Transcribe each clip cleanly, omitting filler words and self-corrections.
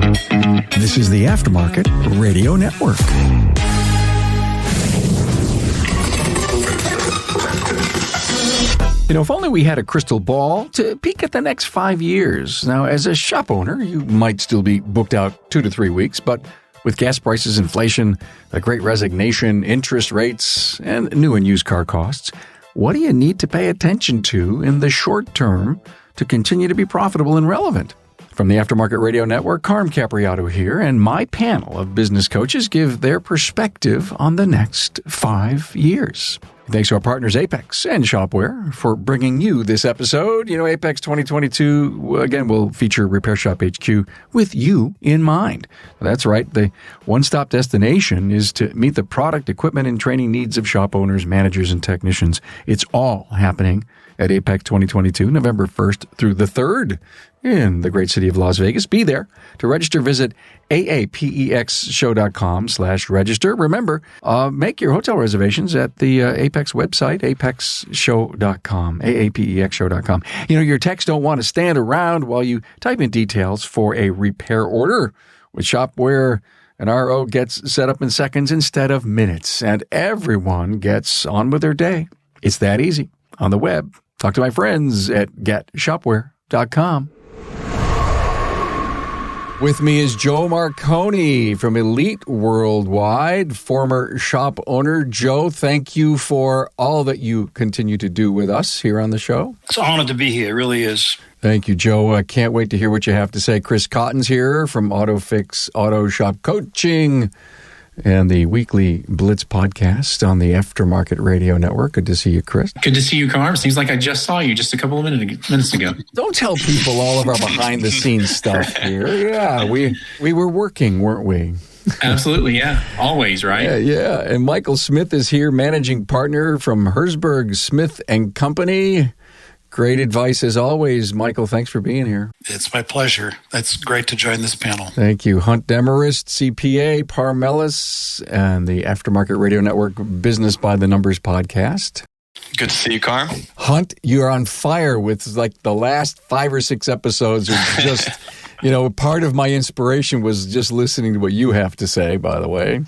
This is the Aftermarket Radio Network. You know, if only we had a crystal ball to peek at the next 5 years. Now, as a shop owner, you might still be booked out 2 to 3 weeks, but with gas prices, inflation, the great resignation, interest rates, and new and used car costs, what do you need to pay attention to in the short term to continue to be profitable and relevant? From the Aftermarket Radio Network, Carm Capriato here, and my panel of business coaches give their perspective on the next 5 years. Thanks to our partners Apex and Shopware for bringing you this episode. You know, Apex 2022, again, will feature Repair Shop HQ with you in mind. That's right. The one-stop destination is to meet the product, equipment, and training needs of shop owners, managers, and technicians. It's all happening at Apex 2022, November 1st through the 3rd in the great city of Las Vegas. Be there. To register, visit aapexshow.com/register. Remember, make your hotel reservations at the Apex website, apexshow.com, aapexshow.com. You know, your techs don't want to stand around while you type in details for a repair order. With Shopware, an RO gets set up in seconds instead of minutes, and everyone gets on with their day. It's that easy. On the web, talk to my friends at getshopware.com. With me is Joe Marconi from Elite Worldwide, former shop owner. Joe, thank you for all that you continue to do with us here on the show. It's an honor to be here. It really is. Thank you, Joe. I can't wait to hear what you have to say. Chris Cotton's here from AutoFix Auto Shop Coaching and the weekly Blitz podcast on the Aftermarket Radio Network. Good to see you, Chris. Good to see you, Carm. Seems like I just saw you just a couple of minutes ago. Don't tell people all of our behind-the-scenes stuff here. Yeah, we were working, weren't we? Absolutely, yeah. Always, right? Yeah. And Michael Smith is here, managing partner from Herzberg, Smith & Company. Great advice as always. Michael, thanks for being here. It's my pleasure. It's great to join this panel. Thank you. Hunt Demarest, CPA, Paar, Mellis, and the Aftermarket Radio Network Business by the Numbers podcast. Good to see you, Carm. Hunt, you're on fire with like the last 5 or 6 episodes are just, you know, part of my inspiration was just listening to what you have to say, by the way.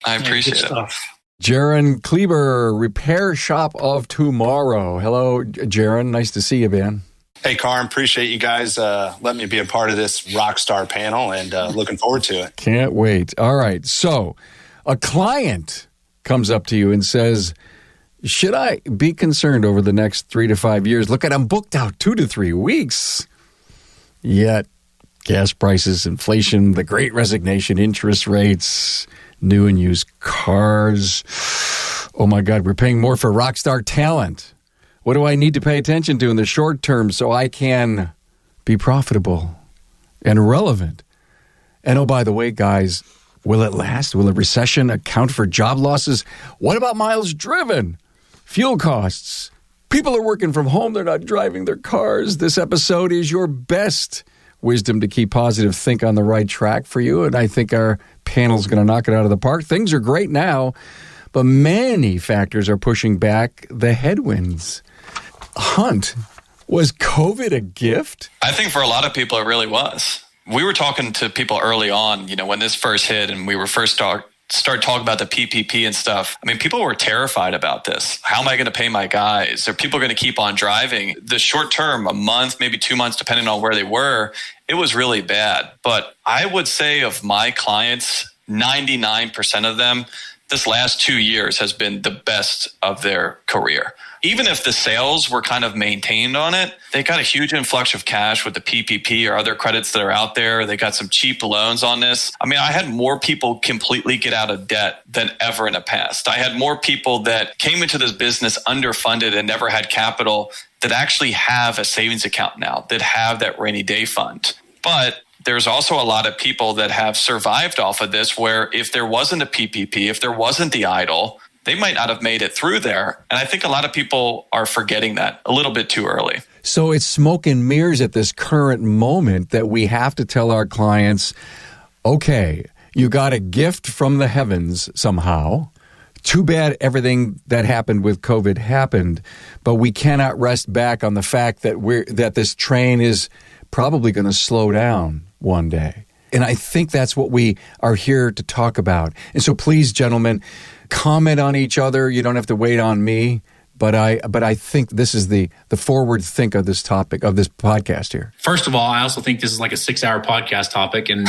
I appreciate it. Stuff. Jaron Kleber, Repair Shop of Tomorrow. Hello, Jaron. Nice to see you, man. Hey, Carm. Appreciate you guys letting me be a part of this rock star panel and looking forward to it. Can't wait. All right. So a client comes up to you and says, should I be concerned over the next 3 to 5 years? Look at, I'm booked out 2 to 3 weeks. Yet gas prices, inflation, the great resignation, interest rates, new and used cars. Oh, my God, we're paying more for rock star talent. What do I need to pay attention to in the short term so I can be profitable and relevant? And, oh, by the way, guys, will it last? Will a recession account for job losses? What about miles driven? Fuel costs? People are working from home. They're not driving their cars. This episode is your best wisdom to keep positive, think on the right track for you. And I think our panel's going to knock it out of the park. Things are great now, but many factors are pushing back the headwinds. Hunt, was COVID a gift? I think for a lot of people, it really was. We were talking to people early on, you know, when this first hit and we were first start talking about the PPP and stuff. I mean, people were terrified about this. How am I going to pay my guys? Are people going to keep on driving? The short term, a month, maybe 2 months, depending on where they were, it was really bad. But I would say of my clients, 99% of them, this last 2 years has been the best of their career. Even if the sales were kind of maintained on it, they got a huge influx of cash with the PPP or other credits that are out there. They got some cheap loans on this. I mean, I had more people completely get out of debt than ever in the past. I had more people that came into this business underfunded and never had capital that actually have a savings account now, that have that rainy day fund. But there's also a lot of people that have survived off of this where if there wasn't a PPP, if there wasn't the EIDL, they might not have made it through there. And I think a lot of people are forgetting that a little bit too early. So it's smoke and mirrors at this current moment that we have to tell our clients, okay, you got a gift from the heavens somehow. Too bad everything that happened with COVID happened, but we cannot rest back on the fact that that this train is probably going to slow down one day. And I think that's what we are here to talk about. And so please, gentlemen, comment on each other. You don't have to wait on me. But I think this is the forward think of this topic, of this podcast here. First of all, I also think this is like a 6-hour podcast topic, and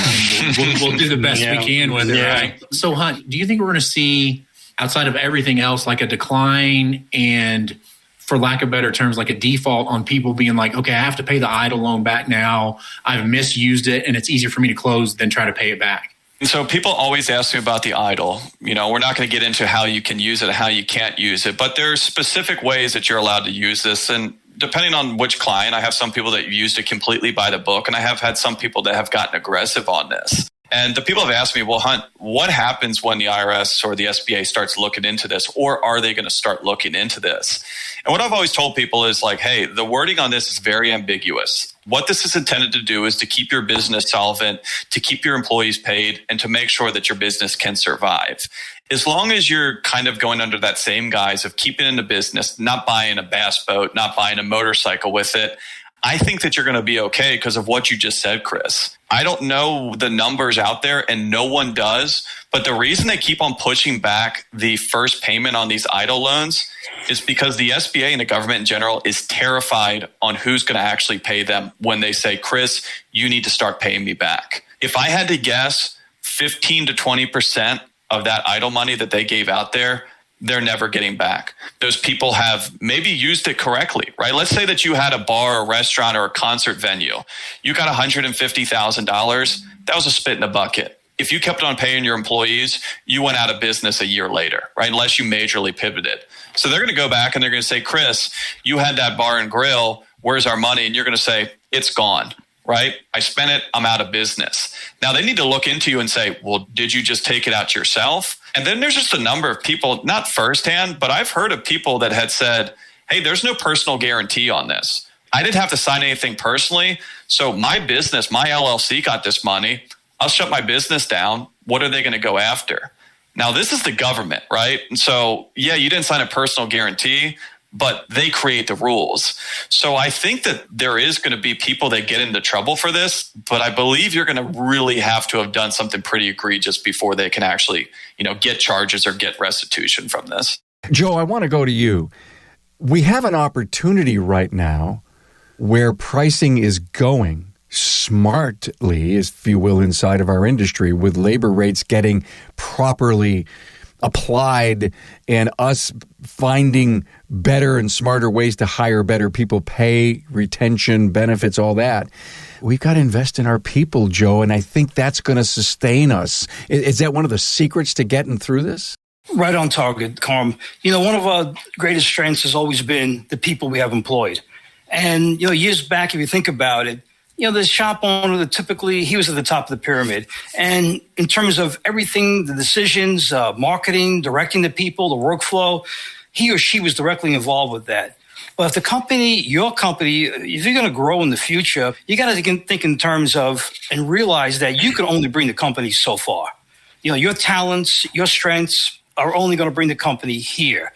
we'll do the best we can with it, right? So, Hunt, do you think we're going to see, outside of everything else, like a decline and, for lack of better terms, like a default on people being like, okay, I have to pay the idle loan back now. I've misused it, and it's easier for me to close than try to pay it back? And so people always ask me about the idle. We're not going to get into how you can use it and how you can't use it, but there's specific ways that you're allowed to use this. And depending on which client, I have some people that used it completely by the book, and I have had some people that have gotten aggressive on this. And the people have asked me, well, Hunt, what happens when the IRS or the SBA starts looking into this, or are they going to start looking into this? And what I've always told people is like, hey, the wording on this is very ambiguous. What this is intended to do is to keep your business solvent, to keep your employees paid, and to make sure that your business can survive. As long as you're kind of going under that same guise of keeping in the business, not buying a bass boat, not buying a motorcycle with it, I think that you're going to be okay because of what you just said, Chris. I don't know the numbers out there, and no one does, but the reason they keep on pushing back the first payment on these idle loans is because the SBA and the government in general is terrified on who's going to actually pay them when they say, Chris, you need to start paying me back. If I had to guess, 15 to 20% of that idle money that they gave out there, they're never getting back. Those people have maybe used it correctly, right? Let's say that you had a bar, a restaurant, or a concert venue. You got $150,000. That was a spit in a bucket. If you kept on paying your employees, you went out of business a year later, right? Unless you majorly pivoted. So they're going to go back and they're going to say, Chris, you had that bar and grill. Where's our money? And you're going to say, it's gone, right? I spent it. I'm out of business. Now they need to look into you and say, well, did you just take it out yourself? And then there's just a number of people, not firsthand, but I've heard of people that had said, hey, there's no personal guarantee on this. I didn't have to sign anything personally. So my business, my LLC got this money. I'll shut my business down. What are they going to go after? Now, this is the government, right? And so, yeah, you didn't sign a personal guarantee, but they create the rules. So I think that there is going to be people that get into trouble for this, but I believe you're going to really have to have done something pretty egregious before they can actually, get charges or get restitution from this. Joe, I want to go to you. We have an opportunity right now where pricing is going smartly, if you will, inside of our industry, with labor rates getting properly applied and us finding better and smarter ways to hire better people, pay, retention, benefits, all that. We've got to invest in our people, Joe, and I think that's going to sustain us. Is that one of the secrets to getting through this? Right on target, Carm. One of our greatest strengths has always been the people we have employed. And, years back, if you think about it, the shop owner that typically he was at the top of the pyramid. And in terms of everything, the decisions, marketing, directing the people, the workflow, he or she was directly involved with that. But if the company, your company, if you're going to grow in the future, you got to think in terms of and realize that you can only bring the company so far. Your talents, your strengths are only going to bring the company here.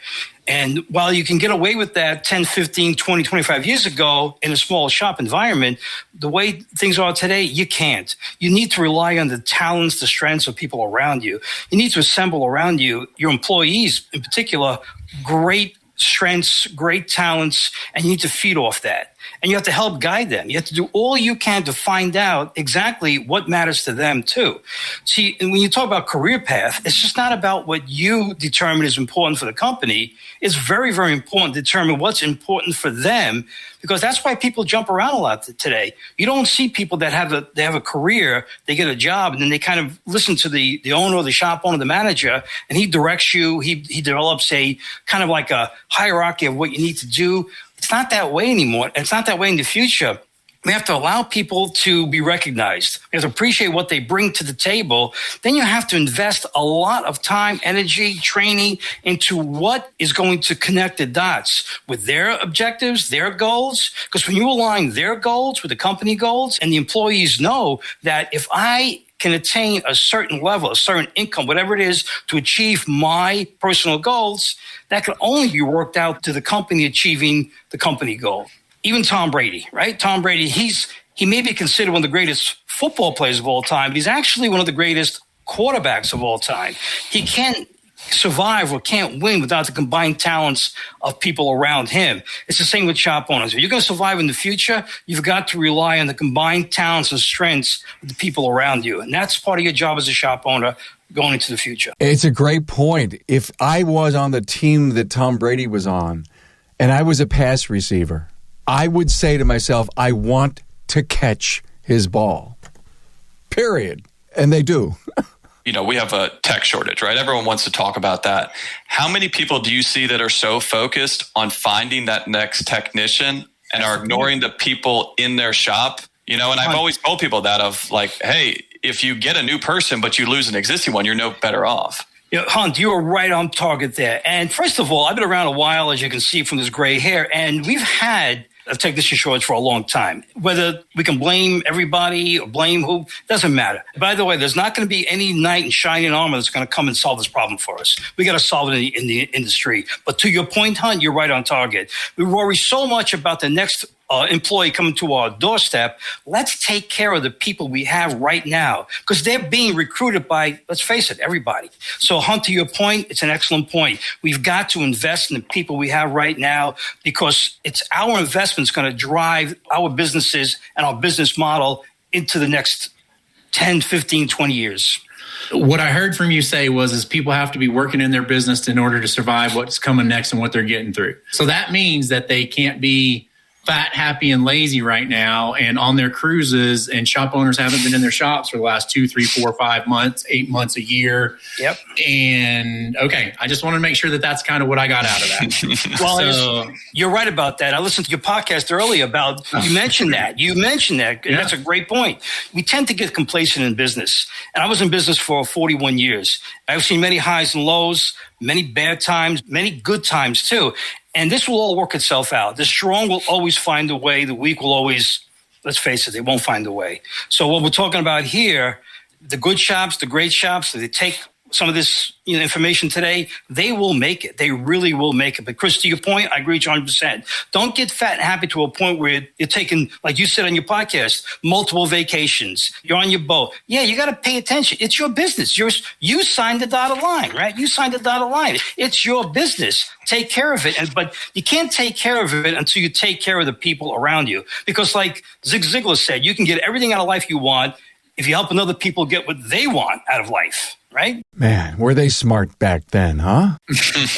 And while you can get away with that 10, 15, 20, 25 years ago in a small shop environment, the way things are today, you can't. You need to rely on the talents, the strengths of people around you. You need to assemble around you, your employees in particular, great strengths, great talents, and you need to feed off that. And you have to help guide them. You have to do all you can to find out exactly what matters to them too. See, and when you talk about career path, it's just not about what you determine is important for the company. It's very, very important to determine what's important for them, because that's why people jump around a lot today. You don't see people that have a career, they get a job, and then they kind of listen to the owner, the shop owner, the manager, and he directs you. He develops a kind of like a hierarchy of what you need to do. It's not that way anymore. It's not that way in the future. We have to allow people to be recognized. We have to appreciate what they bring to the table. Then you have to invest a lot of time, energy, training into what is going to connect the dots with their objectives, their goals. Because when you align their goals with the company goals, and the employees know that if I can attain a certain level, a certain income, whatever it is, to achieve my personal goals, that can only be worked out to the company achieving the company goal. Even Tom Brady, right? Tom Brady, he's he may be considered one of the greatest football players of all time, but he's actually one of the greatest quarterbacks of all time. He can't survive or can't win without the combined talents of people around him. It's the same with shop owners. If you're going to survive in the future, you've got to rely on the combined talents and strengths of the people around you. And that's part of your job as a shop owner going into the future. It's a great point. If I was on the team that Tom Brady was on and I was a pass receiver, I would say to myself, I want to catch his ball. Period. And they do. You know, we have a tech shortage, right? Everyone wants to talk about that. How many people do you see that are so focused on finding that next technician and are ignoring the people in their shop? You know, and I've always told people that of like, hey, if you get a new person, but you lose an existing one, you're no better off. You know, Hunt, you are right on target there. And first of all, I've been around a while, as you can see from this gray hair, and we've had a technician shortage for a long time. Whether we can blame everybody or blame who, doesn't matter. By the way, there's not going to be any knight in shining armor that's going to come and solve this problem for us. We got to solve it in the industry. But to your point, Hunt, you're right on target. We worry so much about the next employee coming to our doorstep. Let's take care of the people we have right now, because they're being recruited by, let's face it, everybody. So, Hunt, to your point, it's an excellent point. We've got to invest in the people we have right now, because it's our investments going to drive our businesses and our business model into the next 10, 15, 20 years. What I heard from you say is people have to be working in their business in order to survive what's coming next and what they're getting through. So that means that they can't be fat, happy, and lazy right now and on their cruises, and shop owners haven't been in their shops for the last 2, 3, 4, 5 months, 8 months, a year. Yep. And okay, I just want to make sure that that's kind of what I got out of that. Well, so, you're right about that. I listened to your podcast earlier about, you mentioned that. And that's a great point. We tend to get complacent in business. And I was in business for 41 years. I've seen many highs and lows, many bad times, many good times too. And this will all work itself out. The strong will always find a way. The weak will always, let's face it, they won't find a way. So what we're talking about here, the good shops, the great shops, they take some of this information today, they will make it. They really will make it. But Chris, to your point, I agree 100%. Don't get fat and happy to a point where you're taking, like you said on your podcast, multiple vacations. You're on your boat. Yeah, you got to pay attention. It's your business. You signed the dotted line, right? You signed the dotted line. It's your business. Take care of it. But you can't take care of it until you take care of the people around you. Because like Zig Ziglar said, you can get everything out of life you want if you help other people get what they want out of life. Right? Man, were they smart back then, huh?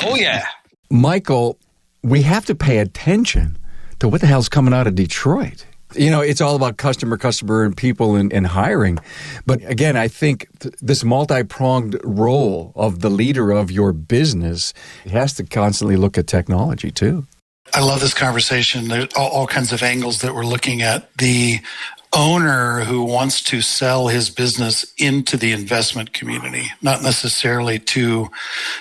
Oh, yeah. Michael, we have to pay attention to what the hell's coming out of Detroit. You know, it's all about customer, and people and hiring. But again, I think this multi-pronged role of the leader of your business has to constantly look at technology, too. I love this conversation. There's all kinds of angles that we're looking at. The owner who wants to sell his business into the investment community, not necessarily to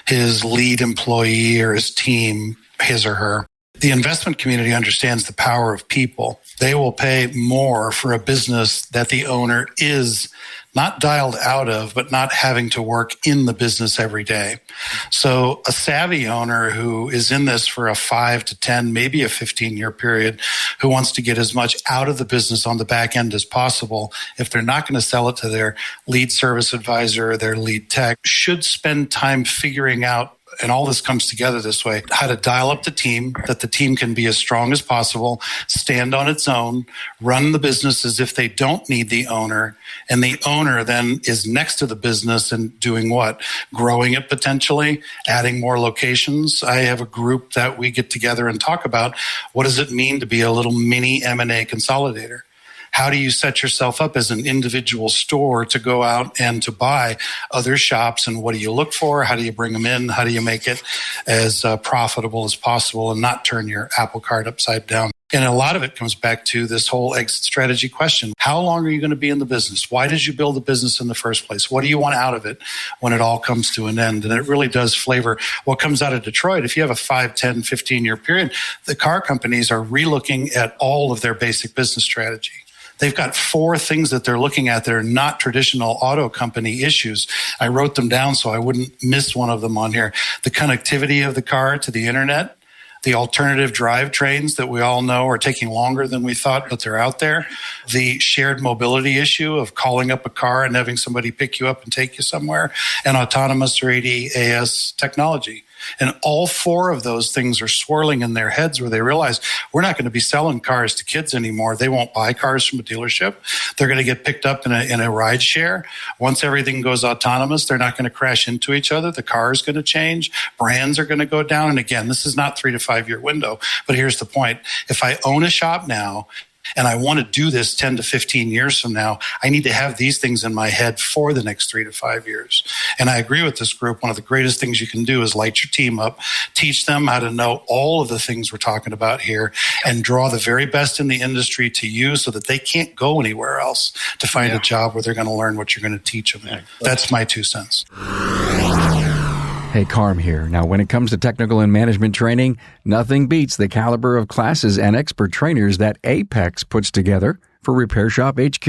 his lead employee or his team, his or her. The investment community understands the power of people. They will pay more for a business that the owner is not dialed out of, but not having to work in the business every day. So a savvy owner who is in this for a 5 to 10, maybe a 15-year period, who wants to get as much out of the business on the back end as possible, if they're not going to sell it to their lead service advisor or their lead tech, should spend time figuring out, and all this comes together this way, how to dial up the team, that the team can be as strong as possible, stand on its own, run the business as if they don't need the owner, and the owner then is next to the business and doing what? Growing it potentially, adding more locations. I have a group that we get together and talk about what does it mean to be a little mini M&A consolidator? How do you set yourself up as an individual store to go out and to buy other shops? And what do you look for? How do you bring them in? How do you make it as profitable as possible and not turn your apple cart upside down? And a lot of it comes back to this whole exit strategy question. How long are you going to be in the business? Why did you build the business in the first place? What do you want out of it when it all comes to an end? And it really does flavor what comes out of Detroit. If you have a 5, 10, 15-year period, the car companies are relooking at all of their basic business strategy. They've got 4 things that they're looking at that are not traditional auto company issues. I wrote them down so I wouldn't miss one of them on here. The connectivity of the car to the internet, the alternative drivetrains that we all know are taking longer than we thought, but they're out there. The shared mobility issue of calling up a car and having somebody pick you up and take you somewhere, and autonomous or ADAS technology. And all four of those things are swirling in their heads where they realize we're not going to be selling cars to kids anymore. They won't buy cars from a dealership. They're going to get picked up in a ride share. Once everything goes autonomous, they're not going to crash into each other. The car is going to change. Brands are going to go down. And again, this is not 3 to 5 year window, but here's the point. If I own a shop now, and I want to do this 10 to 15 years from now, I need to have these things in my head for the next 3 to 5 years. And I agree with this group. One of the greatest things you can do is light your team up, teach them how to know all of the things we're talking about here, and draw the very best in the industry to you so that they can't go anywhere else to find a job where they're going to learn what you're going to teach them. That's my 2 cents. Hey, Carm here. Now, when it comes to technical and management training, nothing beats the caliber of classes and expert trainers that Apex puts together for Repair Shop HQ.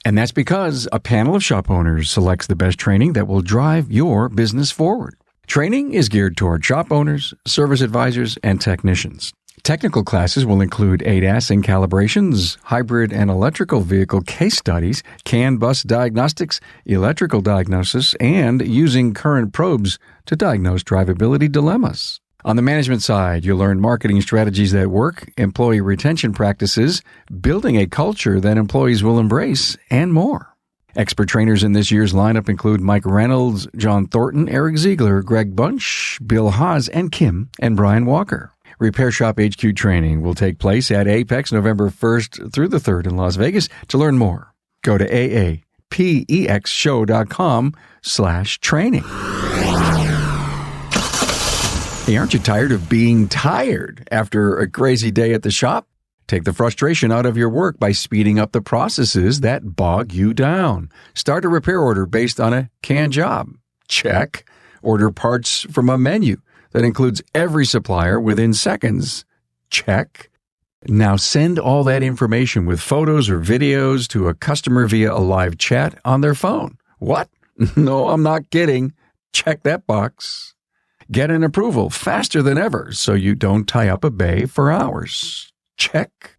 And that's because a panel of shop owners selects the best training that will drive your business forward. Training is geared toward shop owners, service advisors, and technicians. Technical classes will include ADAS and calibrations, hybrid and electrical vehicle case studies, CAN bus diagnostics, electrical diagnosis, and using current probes to diagnose drivability dilemmas. On the management side, you'll learn marketing strategies that work, employee retention practices, building a culture that employees will embrace, and more. Expert trainers in this year's lineup include Mike Reynolds, John Thornton, Eric Ziegler, Greg Bunch, Bill Haas, and Kim and Brian Walker. Repair Shop HQ training will take place at Apex November 1st through the 3rd in Las Vegas. To learn more, go to aapexshow.com/training. Hey, aren't you tired of being tired after a crazy day at the shop? Take the frustration out of your work by speeding up the processes that bog you down. Start a repair order based on a canned job. Check. Order parts from a menu that includes every supplier within seconds. Check. Now send all that information with photos or videos to a customer via a live chat on their phone. What? No, I'm not kidding. Check that box. Get an approval faster than ever so you don't tie up a bay for hours. Check.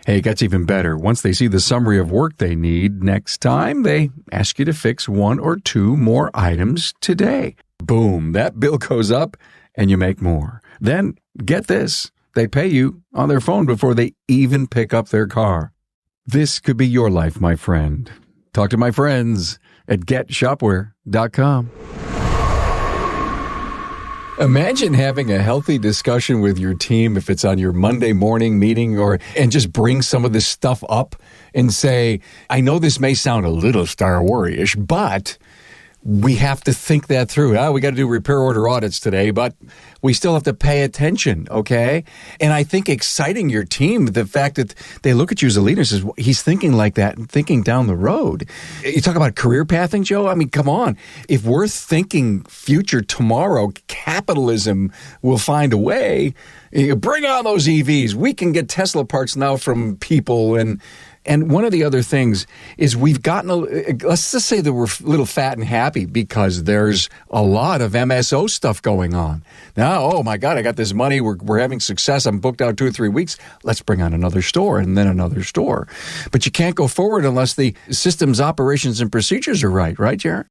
Hey, it gets even better. Once they see the summary of work they need next time, they ask you to fix 1 or 2 more items today. Boom, that bill goes up and you make more. Then, get this, they pay you on their phone before they even pick up their car. This could be your life, my friend. Talk to my friends at getshopware.com. Imagine having a healthy discussion with your team if it's on your Monday morning meeting and just bring some of this stuff up and say, I know this may sound a little Star Wars-ish, but we have to think that through. We got to do repair order audits today, but we still have to pay attention, okay? And I think exciting your team, the fact that they look at you as a leader and says, well, he's thinking like that and thinking down the road. You talk about career pathing, Joe? I mean, come on. If we're thinking future tomorrow, capitalism will find a way. Bring on those EVs. We can get Tesla parts now from people. And one of the other things is we've gotten, let's just say that we're a little fat and happy because there's a lot of MSO stuff going on. Now, oh my God, I got this money. We're having success. I'm booked out 2 or 3 weeks. Let's bring on another store and then another store. But you can't go forward unless the systems, operations, and procedures are right, Jaron?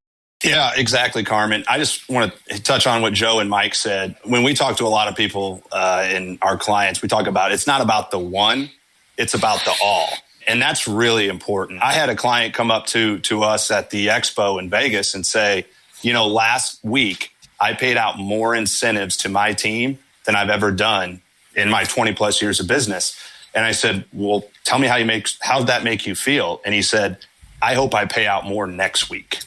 Yeah, exactly, Carmen. I just want to touch on what Joe and Mike said. When we talk to a lot of people and our clients, we talk about it's not about the one, it's about the all. And that's really important. I had a client come up to us at the expo in Vegas and say, last week I paid out more incentives to my team than I've ever done in my 20 plus years of business. And I said, well, tell me how'd that make you feel? And he said, I hope I pay out more next week.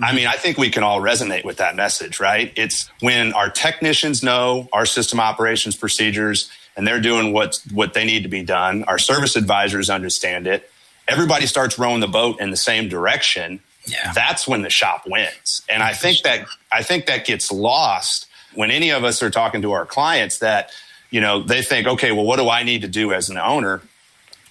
I mean, I think we can all resonate with that message, right? It's when our technicians know our system operations procedures and they're doing what they need to be done. Our service advisors understand it. Everybody starts rowing the boat in the same direction. Yeah. That's when the shop wins. And I think that gets lost when any of us are talking to our clients that, they think, okay, well, what do I need to do as an owner?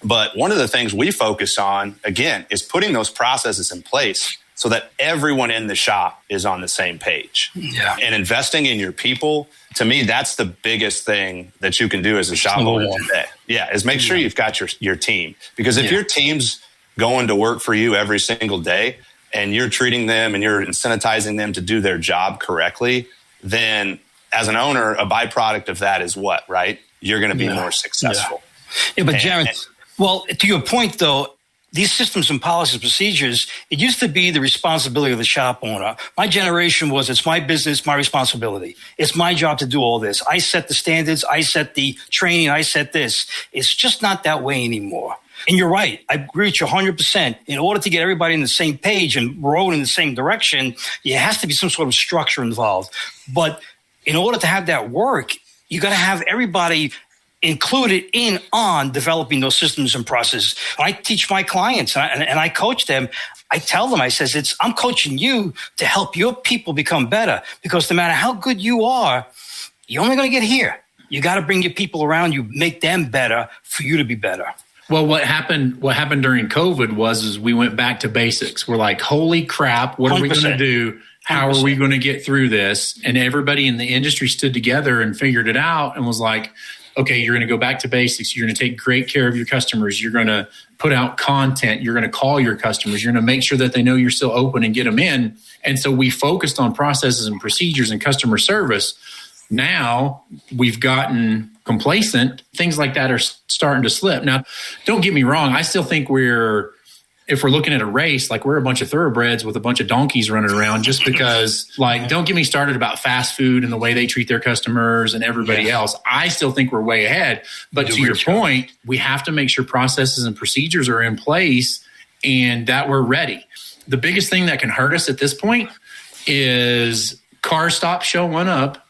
But one of the things we focus on, again, is putting those processes in place so that everyone in the shop is on the same page. Yeah. And investing in your people, to me, that's the biggest thing that you can do as a shop owner today. Yeah, is make sure you've got your team. Because if your team's going to work for you every single day and you're treating them and you're incentivizing them to do their job correctly, then as an owner, a byproduct of that is what, right? You're going to be more successful. Yeah, but Jaron, well, to your point, though, these systems and policies, procedures, it used to be the responsibility of the shop owner. My generation was, it's my business, my responsibility. It's my job to do all this. I set the standards, I set the training, I set this. It's just not that way anymore. And you're right. I agree with you 100%. In order to get everybody in the same page and rowing in the same direction, there has to be some sort of structure involved. But in order to have that work, you got to have everybody included on developing those systems and processes. When I teach my clients and I coach them, I tell them, I says, I'm coaching you to help your people become better, because no matter how good you are, you're only going to get here. You got to bring your people around you, make them better for you to be better. Well, what happened during COVID was we went back to basics. We're like, holy crap, what are we going to do? How are we going to get through this? And everybody in the industry stood together and figured it out and was like, okay, you're going to go back to basics. You're going to take great care of your customers. You're going to put out content. You're going to call your customers. You're going to make sure that they know you're still open and get them in. And so we focused on processes and procedures and customer service. Now we've gotten complacent. Things like that are starting to slip. Now, don't get me wrong. I still think if we're looking at a race, like we're a bunch of thoroughbreds with a bunch of donkeys running around, just because, like, don't get me started about fast food and the way they treat their customers and everybody else. I still think we're way ahead. But to your point, we have to make sure processes and procedures are in place and that we're ready. The biggest thing that can hurt us at this point is cars stop showing up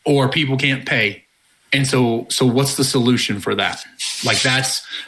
or people can't pay. And so what's the solution for that? Like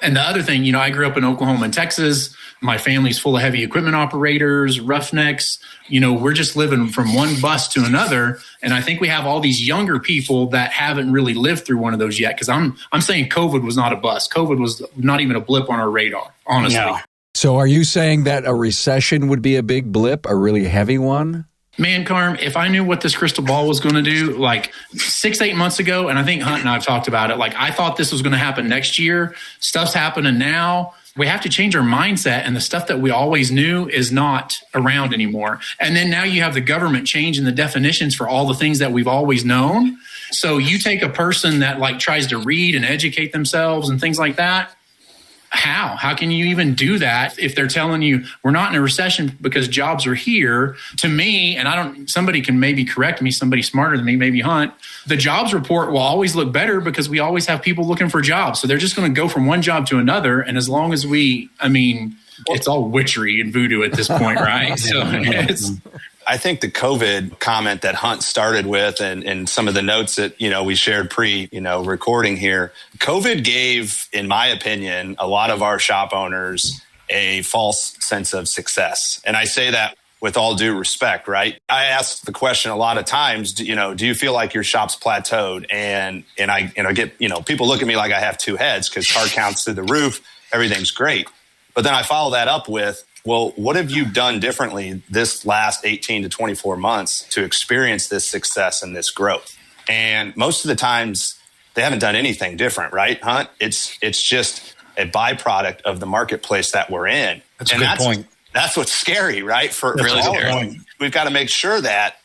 and the other thing, I grew up in Oklahoma and Texas. My family's full of heavy equipment operators, roughnecks. We're just living from one bus to another. And I think we have all these younger people that haven't really lived through one of those yet. Because I'm saying COVID was not a bust. COVID was not even a blip on our radar, honestly. No. So are you saying that a recession would be a big blip, a really heavy one? Man, Carm, if I knew what this crystal ball was going to do, like 6-8 months ago, and I think Hunt and I have talked about it, like I thought this was going to happen next year. Stuff's happening now. We have to change our mindset, and the stuff that we always knew is not around anymore. And then now you have the government changing the definitions for all the things that we've always known. So you take a person that like tries to read and educate themselves and things like that. How can you even do that if they're telling you we're not in a recession because jobs are here? To me, and somebody can maybe correct me, somebody smarter than me, maybe Hunt, the jobs report will always look better because we always have people looking for jobs. So they're just going to go from one job to another. And as long as it's all witchery and voodoo at this point, right? So I think the COVID comment that Hunt started with and some of the notes that, we shared recording here, COVID gave, in my opinion, a lot of our shop owners a false sense of success. And I say that with all due respect, right? I ask the question a lot of times, do you feel like your shop's plateaued? And I get, people look at me like I have two heads because car counts through the roof, everything's great. But then I follow that up with, well, what have you done differently this last 18 to 24 months to experience this success and this growth? And most of the times they haven't done anything different, right, Hunt? It's just a byproduct of the marketplace that we're in. That's a good point. That's what's scary, right? For really scary. We've got to make sure that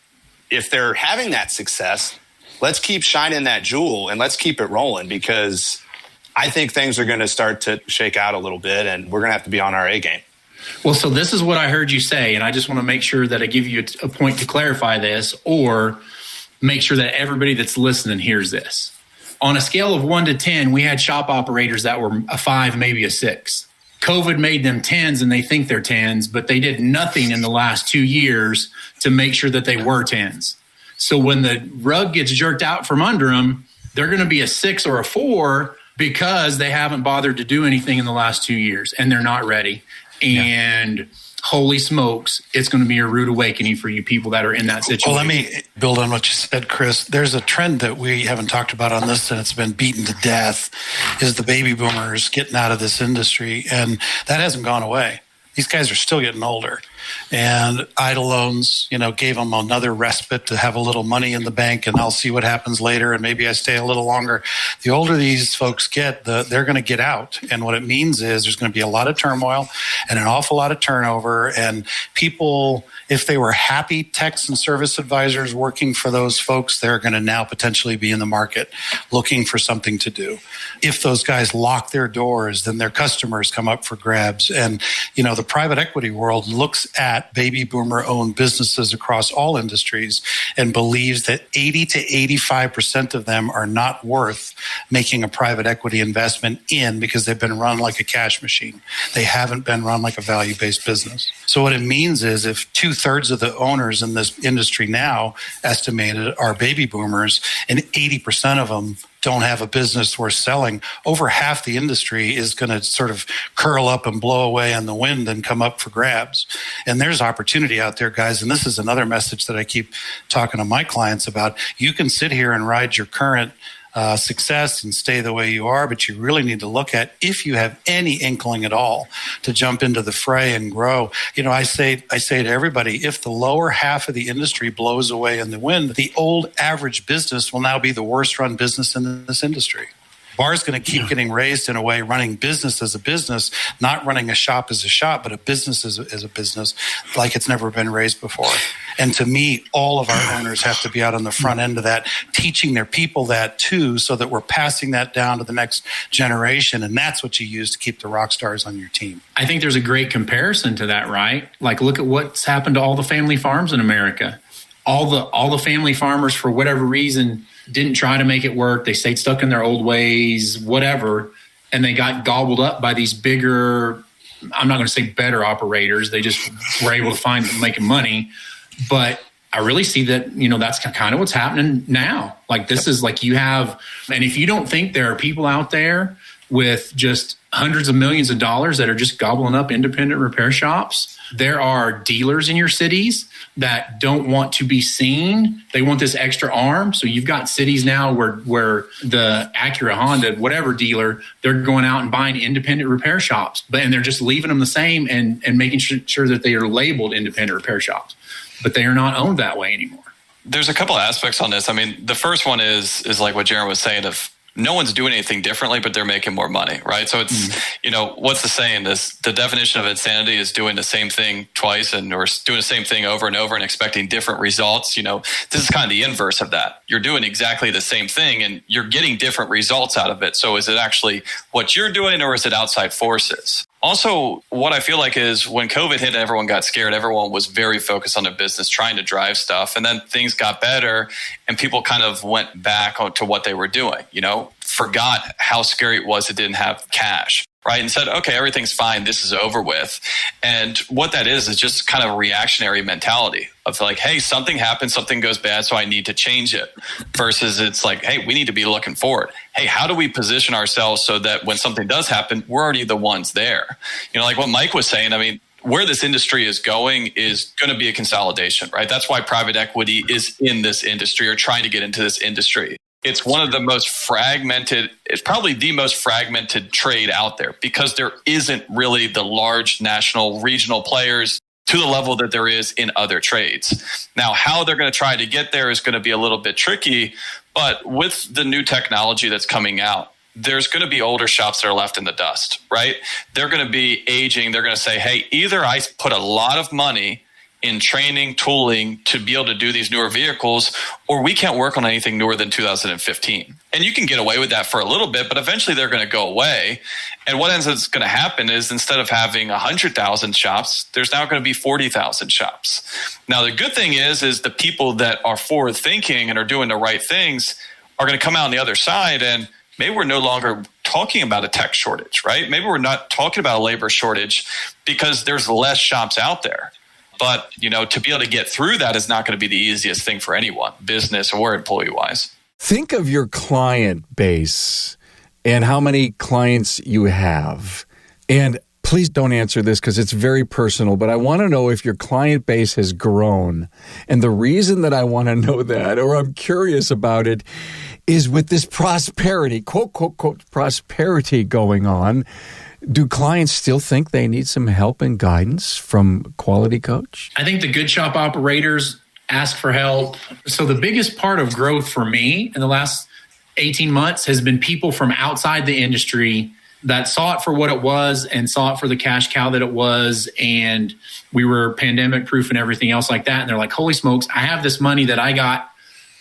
if they're having that success, let's keep shining that jewel and let's keep it rolling, because I think things are going to start to shake out a little bit and we're going to have to be on our A game. Well, so this is what I heard you say, and I just want to make sure that I give you a point to clarify this or make sure that everybody that's listening hears this. On a scale of 1 to 10, we had shop operators that were a 5, maybe a 6. COVID made them 10s and they think they're 10s, but they did nothing in the last 2 years to make sure that they were 10s. So when the rug gets jerked out from under them, they're going to be a 6 or a 4 because they haven't bothered to do anything in the last 2 years and they're not ready. And holy smokes, it's going to be a rude awakening for you people that are in that situation. Well, let me build on what you said, Chris. There's a trend that we haven't talked about on this, and it's been beaten to death, is the baby boomers getting out of this industry. And that hasn't gone away. these guys are still getting older. And idle loans, gave them another respite to have a little money in the bank, and I'll see what happens later, and maybe I stay a little longer. The older these folks get, they're going to get out. And what it means is there's going to be a lot of turmoil and an awful lot of turnover. And people, if they were happy techs and service advisors working for those folks, they're going to now potentially be in the market looking for something to do. If those guys lock their doors, then their customers come up for grabs. And, the private equity world looks at baby boomer owned businesses across all industries and believes that 80 to 85% of them are not worth making a private equity investment in because they've been run like a cash machine. They haven't been run like a value-based business. So what it means is if 2/3 of the owners in this industry now estimated are baby boomers and 80% of them don't have a business worth selling, over half the industry is going to sort of curl up and blow away in the wind and come up for grabs. And there's opportunity out there, guys. And this is another message that I keep talking to my clients about. You can sit here and ride your current success and stay the way you are, but you really need to look at, if you have any inkling at all to jump into the fray and grow. I say to everybody, if the lower half of the industry blows away in the wind, the old average business will now be the worst run business in this industry. Bar is going to keep getting raised in a way, running business as a business, not running a shop as a shop, but a business as a business like it's never been raised before. And to me, all of our owners have to be out on the front end of that, teaching their people that too, so that we're passing that down to the next generation. And that's what you use to keep the rock stars on your team. I think there's a great comparison to that, right? Like, look at what's happened to all the family farms in America. All the family farmers, for whatever reason, didn't try to make it work. They stayed stuck in their old ways, whatever, and they got gobbled up by these bigger, I'm not going to say better operators. They just were able to find making money. But I really see that, that's kind of what's happening now. Like, this is like you have, and if you don't think there are people out there with just hundreds of millions of dollars that are just gobbling up independent repair shops, there are dealers in your cities that don't want to be seen. They want this extra arm. So you've got cities now where the Acura, Honda, whatever dealer, they're going out and buying independent repair shops, and they're just leaving them the same and making sure that they are labeled independent repair shops, but they are not owned that way anymore. There's a couple of aspects on this. I mean, the first one is like what Jaron was saying, of no one's doing anything differently, but they're making more money, right? So it's, what's the saying? The definition of insanity is doing the same thing twice or doing the same thing over and over and expecting different results. This is kind of the inverse of that. You're doing exactly the same thing and you're getting different results out of it. So is it actually what you're doing, or is it outside forces? Also, what I feel like is when COVID hit and everyone got scared, everyone was very focused on their business, trying to drive stuff. And then things got better and people kind of went back to what they were doing, forgot how scary it was it didn't have cash, right? And said, okay, everything's fine. This is over with. And what that is just kind of a reactionary mentality of like, hey, something happened, something goes bad, so I need to change it. Versus it's like, hey, we need to be looking forward. Hey, how do we position ourselves so that when something does happen, we're already the ones there? Like what Mike was saying, I mean, where this industry is going is going to be a consolidation, right? That's why private equity is in this industry or trying to get into this industry. It's one of the most fragmented, it's probably the most fragmented trade out there because there isn't really the large national, regional players to the level that there is in other trades. Now, how they're going to try to get there is going to be a little bit tricky, but with the new technology that's coming out, there's going to be older shops that are left in the dust, right? They're going to be aging. They're going to say, hey, either I put a lot of money in training, tooling to be able to do these newer vehicles, or we can't work on anything newer than 2015. And you can get away with that for a little bit, but eventually they're going to go away. And what ends up going to happen is instead of having 100,000 shops, there's now going to be 40,000 shops. Now, the good thing is the people that are forward thinking and are doing the right things are going to come out on the other side, and maybe we're no longer talking about a tech shortage, right? Maybe we're not talking about a labor shortage because there's less shops out there. But, to be able to get through that is not going to be the easiest thing for anyone, business or employee-wise. Think of your client base and how many clients you have. And please don't answer this because it's very personal, but I want to know if your client base has grown. And the reason that I want to know that, or I'm curious about it, is with this prosperity, quote, quote, quote, prosperity going on, Do clients still think they need some help and guidance from a quality coach? I think the good shop operators ask for help. So the biggest part of growth for me in the last 18 months has been people from outside the industry that saw it for what it was and saw it for the cash cow that it was. And we were pandemic proof and everything else like that. And they're like, holy smokes, I have this money that I got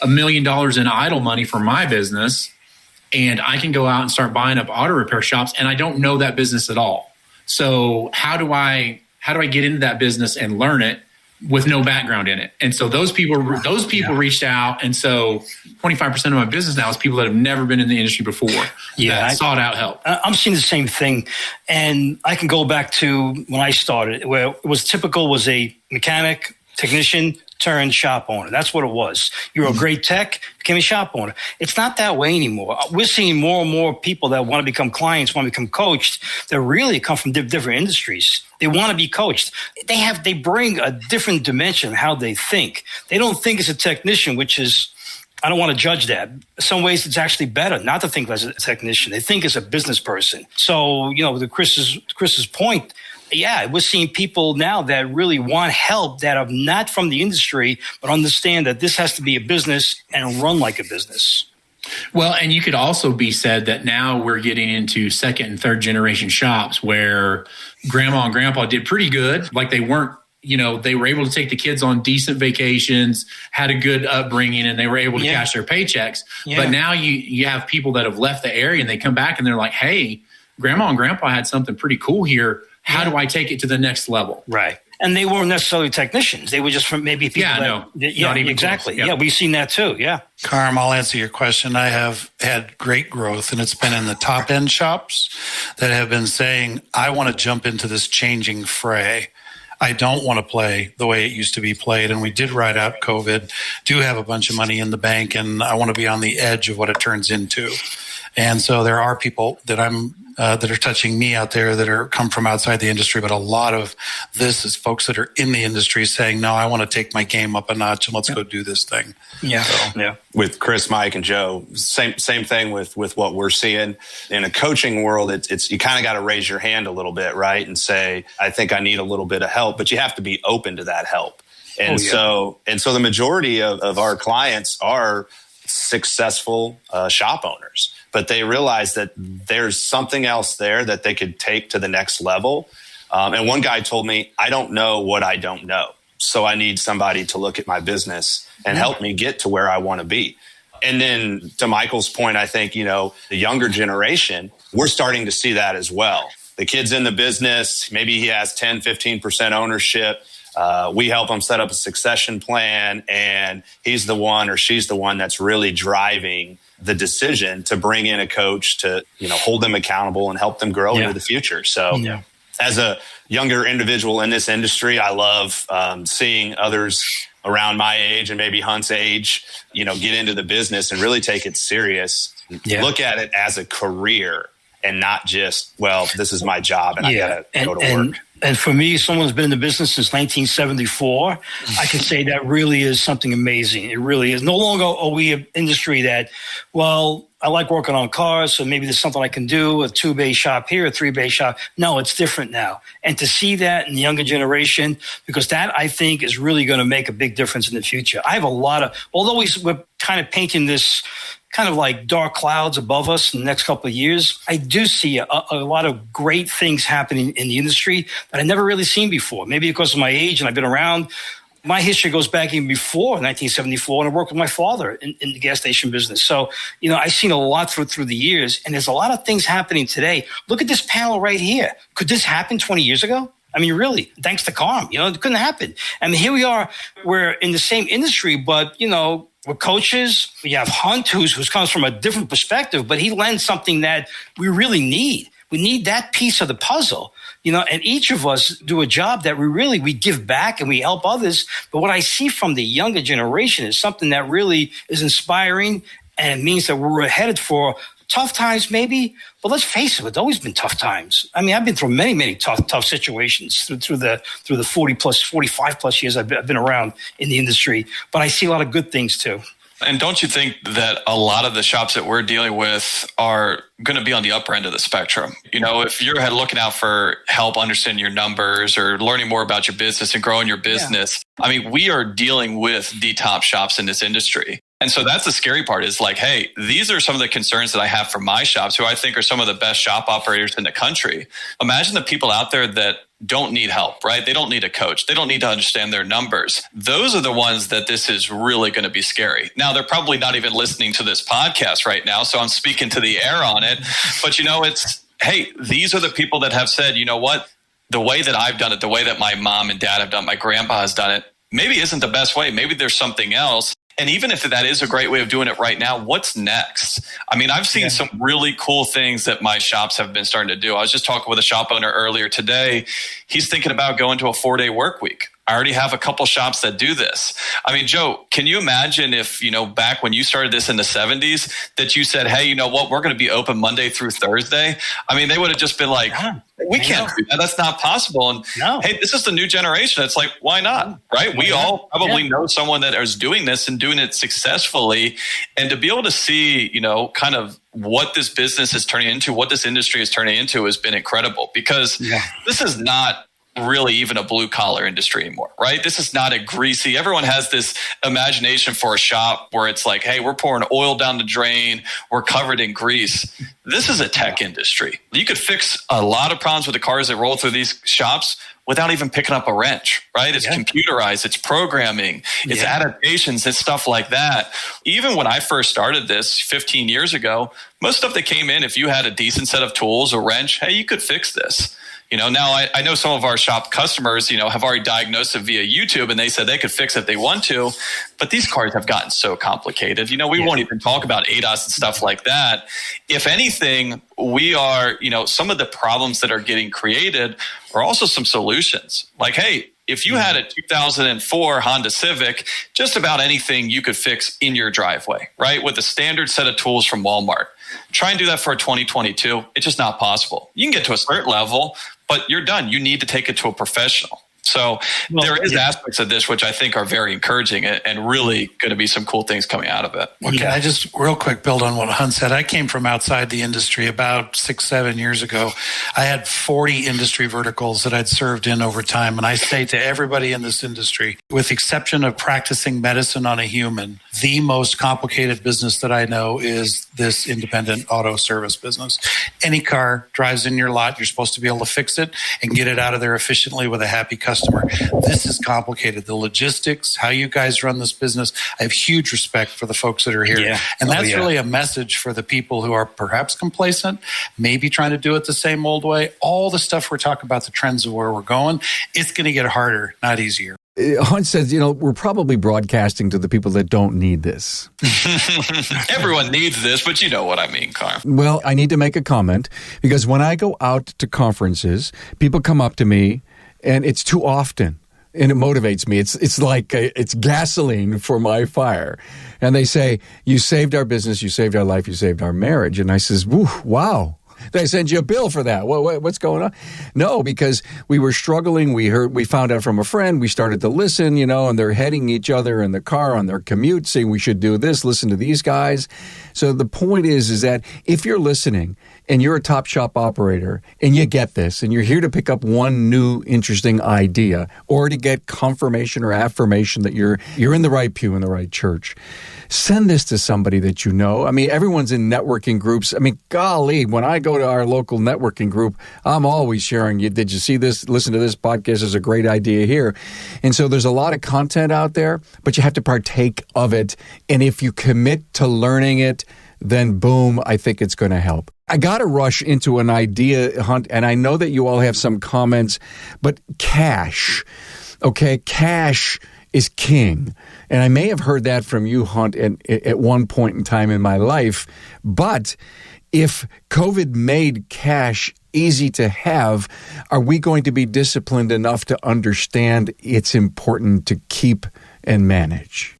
$1 million in idle money for my business. And I can go out and start buying up auto repair shops. And I don't know that business at all. So how do I get into that business and learn it with no background in it? And so those people reached out. And so 25% of my business now is people that have never been in the industry before. Yeah, sought out help. I'm seeing the same thing. And I can go back to when I started, where it was typical was a mechanic, technician, turned shop owner. That's what it was. You were a great tech, became a shop owner. It's not that way anymore. We're seeing more and more people that want to become clients, want to become coached, that really come from different industries. They want to be coached. They bring a different dimension of how they think. They don't think as a technician, which is, I don't want to judge that. In some ways, it's actually better not to think as a technician. They think as a business person. So, to Chris's point, yeah, we're seeing people now that really want help that are not from the industry, but understand that this has to be a business and run like a business. Well, and you could also be said that now we're getting into second and third generation shops where grandma and grandpa did pretty good. Like they weren't, they were able to take the kids on decent vacations, had a good upbringing, and they were able to cash their paychecks. Yeah. But now you have people that have left the area and they come back and they're like, hey, grandma and grandpa had something pretty cool here. How do I take it to the next level? Right. And they weren't necessarily technicians. They were just from maybe people. Not even exactly. Close. Yeah, we've seen that too. Yeah. Carm, I'll answer your question. I have had great growth, and it's been in the top end shops that have been saying, I want to jump into this changing fray. I don't want to play the way it used to be played. And we did ride out COVID, do have a bunch of money in the bank, and I want to be on the edge of what it turns into. And so there are people that that are touching me out there that are come from outside the industry, but a lot of this is folks that are in the industry saying, no, I want to take my game up a notch and let's go do this thing. Yeah. So, yeah. With Chris, Mike, and Joe, same thing with what we're seeing in a coaching world. It's you kind of got to raise your hand a little bit, right? And say, I think I need a little bit of help, but you have to be open to that help. And so the majority of our clients are successful shop owners, but they realize that there's something else there that they could take to the next level. And one guy told me, I don't know what I don't know. So I need somebody to look at my business and help me get to where I want to be. And then to Michael's point, I think, the younger generation, we're starting to see that as well. The kid's in the business, maybe he has 10, 15% ownership. We help him set up a succession plan, and he's the one or she's the one that's really driving the decision to bring in a coach to, hold them accountable and help them grow into the future. So as a younger individual in this industry, I love seeing others around my age and maybe Hunt's age, get into the business and really take it serious. Look at it as a career and not just, well, this is my job and I got to go to work. And for me, someone who's been in the business since 1974, I can say that really is something amazing. It really is. No longer are we an industry that, well, I like working on cars, so maybe there's something I can do, a 2-bay shop here, a 3-bay shop. No, it's different now. And to see that in the younger generation, because that, I think, is really going to make a big difference in the future. I have a lot of, although we're kind of painting this kind of like dark clouds above us in the next couple of years, I do see a lot of great things happening in the industry that I've never really seen before. Maybe because of my age and I've been around. My history goes back even before 1974, and I worked with my father in the gas station business. So, I've seen a lot through the years, and there's a lot of things happening today. Look at this panel right here. Could this happen 20 years ago? I mean, really, thanks to Carm, it couldn't happen. I mean, here we are, we're in the same industry, but, we're coaches. We have Hunt, who's comes from a different perspective, but he lends something that we really need. We need that piece of the puzzle, and each of us do a job that we give back and we help others. But what I see from the younger generation is something that really is inspiring, and it means that we're headed for tough times maybe, but let's face it, it's always been tough times. I mean, I've been through many, many tough situations through the 45 plus years I've been around in the industry, but I see a lot of good things too. And don't you think that a lot of the shops that we're dealing with are going to be on the upper end of the spectrum? If you're looking out for help understanding your numbers or learning more about your business and growing your business, we are dealing with the top shops in this industry. And so that's the scary part is like, hey, these are some of the concerns that I have for my shops, who I think are some of the best shop operators in the country. Imagine the people out there that don't need help, right? They don't need a coach. They don't need to understand their numbers. Those are the ones that this is really going to be scary. Now, they're probably not even listening to this podcast right now, so I'm speaking to the air on it. But, hey, these are the people that have said, you know what? The way that I've done it, the way that my mom and dad have done it, my grandpa has done it, maybe isn't the best way. Maybe there's something else. And even if that is a great way of doing it right now, what's next? I've seen some really cool things that my shops have been starting to do. I was just talking with a shop owner earlier today. He's thinking about going to a 4-day work week. I already have a couple shops that do this. Joe, can you imagine if, back when you started this in the 70s, that you said, hey, you know what, we're going to be open Monday through Thursday? They would have just been like, we can't do that. That's not possible. And hey, this is the new generation. It's like, why not? Right? We all probably know someone that is doing this and doing it successfully. And to be able to see, kind of what this business is turning into, what this industry is turning into has been incredible, because this is not really even a blue collar industry anymore, right? This is not a greasy, everyone has this imagination for a shop where it's like, hey, we're pouring oil down the drain, we're covered in grease. This is a tech industry. You could fix a lot of problems with the cars that roll through these shops without even picking up a wrench, right? It's computerized, it's programming, it's adaptations, it's stuff like that. Even when I first started this 15 years ago, most stuff that came in, if you had a decent set of tools, a wrench, hey, you could fix this. Now I know some of our shop customers, have already diagnosed it via YouTube, and they said they could fix it if they want to, but these cars have gotten so complicated. We won't even talk about ADAS and stuff like that. If anything, we are, some of the problems that are getting created are also some solutions. Like, hey, if you had a 2004 Honda Civic, just about anything you could fix in your driveway, right? With a standard set of tools from Walmart. Try and do that for a 2022. It's just not possible. You can get to a certain level, but you're done. You need to take it to a professional. So there is aspects of this which I think are very encouraging and really going to be some cool things coming out of it. Well, can I just real quick build on what Hunt said? I came from outside the industry about 6-7 years ago. I had 40 industry verticals that I'd served in over time. And I say to everybody in this industry, with the exception of practicing medicine on a human, the most complicated business that I know is this independent auto service business. Any car drives in your lot, you're supposed to be able to fix it and get it out of there efficiently with a happy customer. This is complicated. The logistics, how you guys run this business. I have huge respect for the folks that are here. And that's really a message for the people who are perhaps complacent, maybe trying to do it the same old way. All the stuff we're talking about, the trends of where we're going, it's going to get harder, not easier. Hunt says, we're probably broadcasting to the people that don't need this. Everyone needs this, but you know what I mean, Carl. Well, I need to make a comment, because when I go out to conferences, people come up to me, and it's too often, and it motivates me. It's like it's gasoline for my fire. And they say, you saved our business, you saved our life, you saved our marriage. And I says, wow. Did I send you a bill for that? What's going on? No, because we were struggling. We found out from a friend. We started to listen, and they're heading each other in the car on their commute, saying we should do this, listen to these guys. So the point is that if you're listening and you're a top shop operator and you get this and you're here to pick up one new interesting idea or to get confirmation or affirmation that you're in the right pew in the right church, send this to somebody that you know. Everyone's in networking groups. Golly, when I go to our local networking group, I'm always sharing, did you see this? Listen to this podcast. There's a great idea here. And so there's a lot of content out there, but you have to partake of it. And if you commit to learning it, then boom, I think it's going to help. I got to rush into an idea, Hunt, and I know that you all have some comments, but cash, okay? Cash is king. And I may have heard that from you, Hunt, at one point in time in my life. But if COVID made cash easy to have, are we going to be disciplined enough to understand it's important to keep and manage?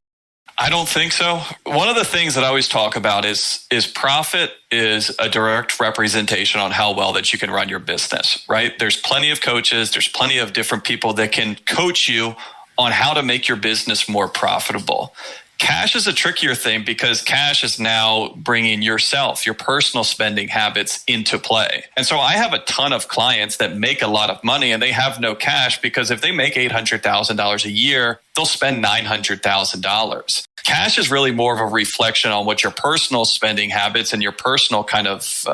I don't think so. One of the things that I always talk about is profit is a direct representation on how well that you can run your business, right? There's plenty of coaches. There's plenty of different people that can coach you on how to make your business more profitable. Cash is a trickier thing because cash is now bringing yourself, your personal spending habits into play. And so I have a ton of clients that make a lot of money and they have no cash because if they make $800,000 a year, they'll spend $900,000. Cash is really more of a reflection on what your personal spending habits and your personal kind of